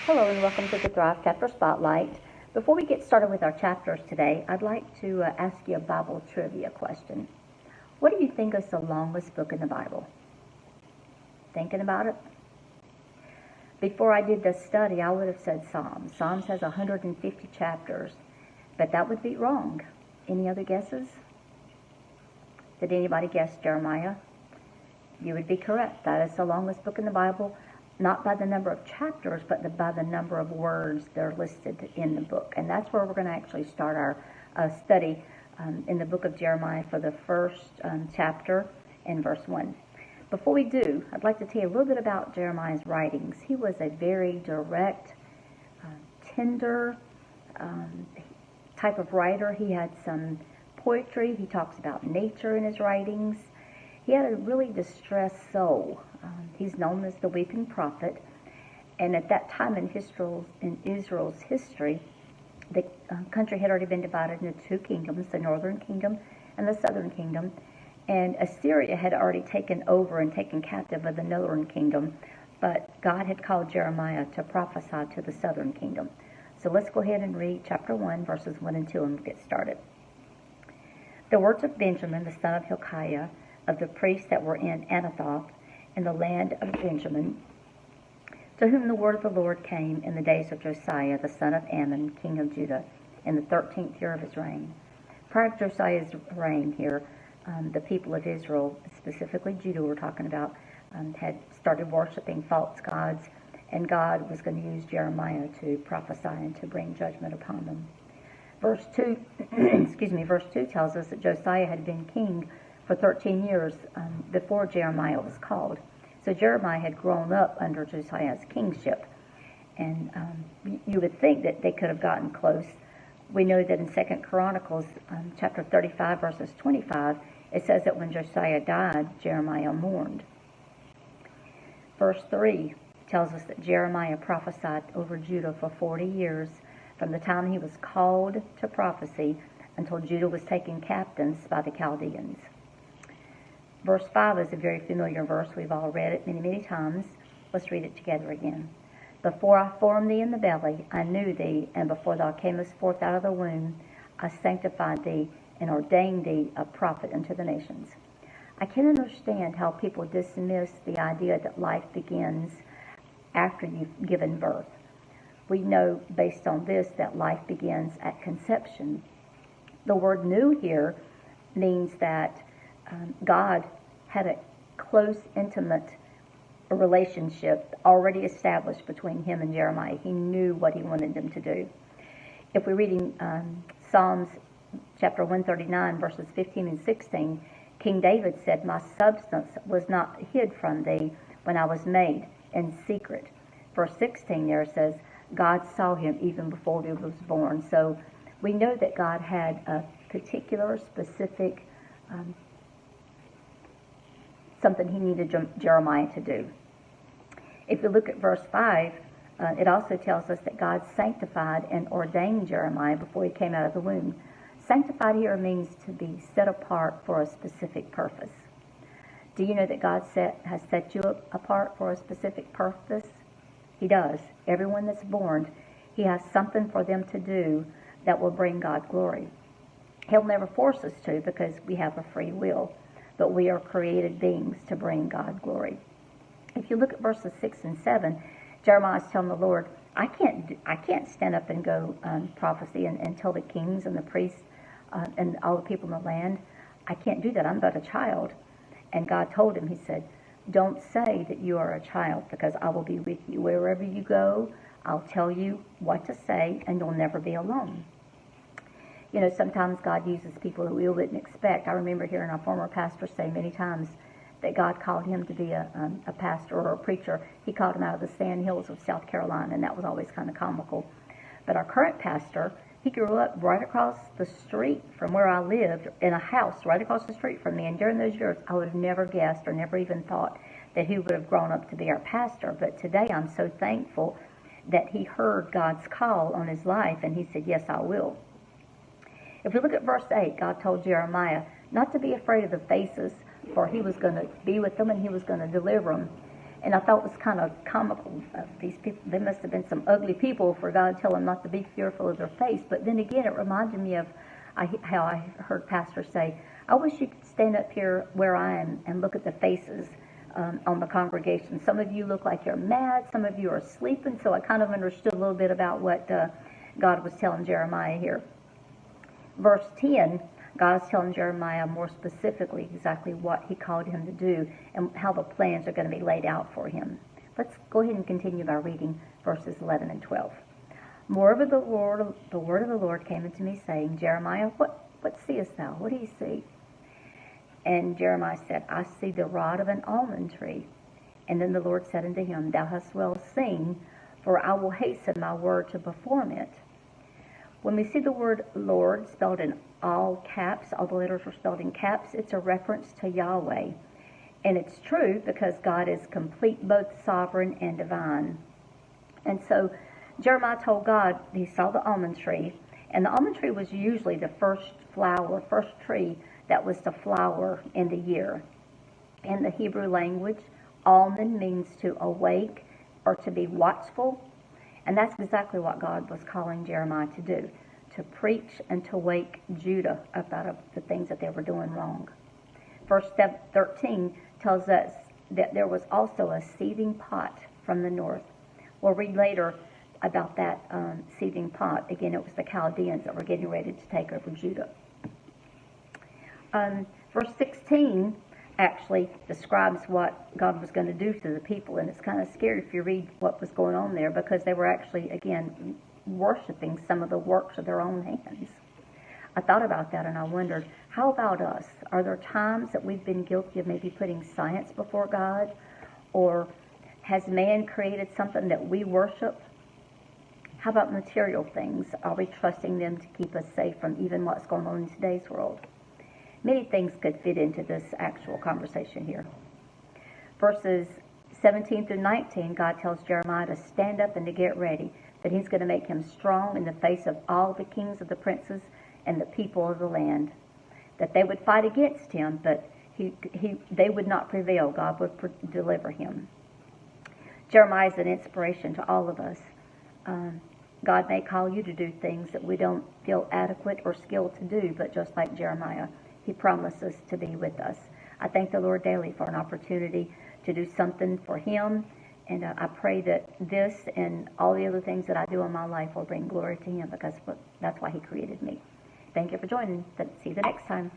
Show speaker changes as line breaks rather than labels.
Hello and welcome to the Thrive Chapter Spotlight. Before we get started with our chapters today, I'd like to ask you a Bible trivia question. What do you think is the longest book in the Bible? Thinking about it? Before I did this study, I would have said Psalms. Psalms has 150 chapters, but that would be wrong. Any other guesses? Did anybody guess Jeremiah? You would be correct. That is the longest book in the Bible. Not by the number of chapters, but by the number of words that are listed in the book. And that's where we're going to actually start our study in the book of Jeremiah for the first chapter in verse 1. Before we do, I'd like to tell you a little bit about Jeremiah's writings. He was a very direct, tender type of writer. He had some poetry. He talks about nature in his writings. He had a really distressed soul. He's known as the weeping prophet. And at that time in Israel's history, the country had already been divided into two kingdoms, the northern kingdom and the southern kingdom. And Assyria had already taken over and taken captive of the northern kingdom. But God had called Jeremiah to prophesy to the southern kingdom. So let's go ahead and read chapter 1, verses 1 and 2, and we'll get started. The words of Benjamin, the son of Hilkiah, of the priests that were in Anathoth, in the land of Benjamin, to whom the word of the Lord came in the days of Josiah, the son of Ammon, king of Judah, in the 13th year of his reign. Prior to Josiah's reign here, the people of Israel, specifically Judah we're talking about, had started worshiping false gods, and God was going to use Jeremiah to prophesy and to bring judgment upon them. Verse 2, verse 2 tells us that Josiah had been king for 13 years before Jeremiah was called. So Jeremiah had grown up under Josiah's kingship. And you would think that they could have gotten close. We know that in 2 Chronicles chapter 35, verses 25, it says that when Josiah died, Jeremiah mourned. Verse 3 tells us that Jeremiah prophesied over Judah for 40 years, from the time he was called to prophecy until Judah was taken captives by the Chaldeans. Verse 5 is a very familiar verse. We've all read it many, many times. Let's read it together again. Before I formed thee in the belly, I knew thee, and before thou camest forth out of the womb, I sanctified thee and ordained thee a prophet unto the nations. I can understand how people dismiss the idea that life begins after you've given birth. We know based on this that life begins at conception. The word "knew" here means that God had a close, intimate relationship already established between him and Jeremiah. He knew what he wanted them to do. If we're reading Psalms chapter 139, verses 15 and 16, King David said, "My substance was not hid from thee when I was made in secret." Verse 16 there says, God saw him even before he was born. So we know that God had a particular, specific something he needed Jeremiah to do. If you look at verse 5, it also tells us that God sanctified and ordained Jeremiah before he came out of the womb. Sanctified here means to be set apart for a specific purpose. Do you know that God has set you apart for a specific purpose? He does. Everyone that's born, he has something for them to do that will bring God glory. He'll never force us to, because we have a free will. But we are created beings to bring God glory. If you look at verses 6 and 7, Jeremiah is telling the Lord, I can't stand up and go prophecy and tell the kings and the priests and all the people in the land. I can't do that. I'm but a child. And God told him, he said, don't say that you are a child, because I will be with you. Wherever you go, I'll tell you what to say, and you'll never be alone. You know, sometimes God uses people who we wouldn't expect. I remember hearing our former pastor say many times that God called him to be a pastor or a preacher. He called him out of the sand hills of South Carolina, and that was always kind of comical. But our current pastor, he grew up right across the street from where I lived, in a house right across the street from me. And during those years, I would have never guessed or never even thought that he would have grown up to be our pastor. But today, I'm so thankful that he heard God's call on his life, and he said, yes, I will. If we look at verse 8, God told Jeremiah not to be afraid of the faces, for he was going to be with them and he was going to deliver them. And I thought it was kind of comical. These people, they must have been some ugly people for God to tell them not to be fearful of their face. But then again, it reminded me of how I heard pastors say, I wish you could stand up here where I am and look at the faces on the congregation. Some of you look like you're mad. Some of you are sleeping. So I kind of understood a little bit about what God was telling Jeremiah here. Verse 10, God is telling Jeremiah more specifically exactly what he called him to do and how the plans are going to be laid out for him. Let's go ahead and continue by reading verses 11 and 12. Moreover, the word of the Lord came unto me, saying, Jeremiah, what seest thou? What do you see? And Jeremiah said, I see the rod of an almond tree. And then the Lord said unto him, Thou hast well seen, for I will hasten my word to perform it. When we see the word Lord spelled in all caps, all the letters are spelled in caps, it's a reference to Yahweh. And it's true because God is complete, both sovereign and divine. And so Jeremiah told God he saw the almond tree, and the almond tree was usually the first tree that was to flower in the year. In the Hebrew language, almond means to awake or to be watchful. And that's exactly what God was calling Jeremiah to do, to preach and to wake Judah up out of the things that they were doing wrong. Verse 13 tells us that there was also a seething pot from the north. We'll read later about that seething pot. Again, it was the Chaldeans that were getting ready to take over Judah. Verse 16 actually describes what God was going to do to the people, and it's kind of scary if you read what was going on there, because they were actually, again, worshiping some of the works of their own hands. I thought about that and I wondered, how about us? Are there times that we've been guilty of maybe putting science before God? Or has man created something that we worship? How about material things? Are we trusting them to keep us safe from even what's going on in today's world? Many things could fit into this actual conversation here. Verses 17 through 19, God tells Jeremiah to stand up and to get ready, that he's going to make him strong in the face of all the kings of the princes and the people of the land, that they would fight against him, but they would not prevail. God would deliver him. Jeremiah is an inspiration to all of us. God may call you to do things that we don't feel adequate or skilled to do, but just like Jeremiah, he promises to be with us. I thank the Lord daily for an opportunity to do something for him, and I pray that this and all the other things that I do in my life will bring glory to him, because that's why he created me. Thank you for joining. See you the next time.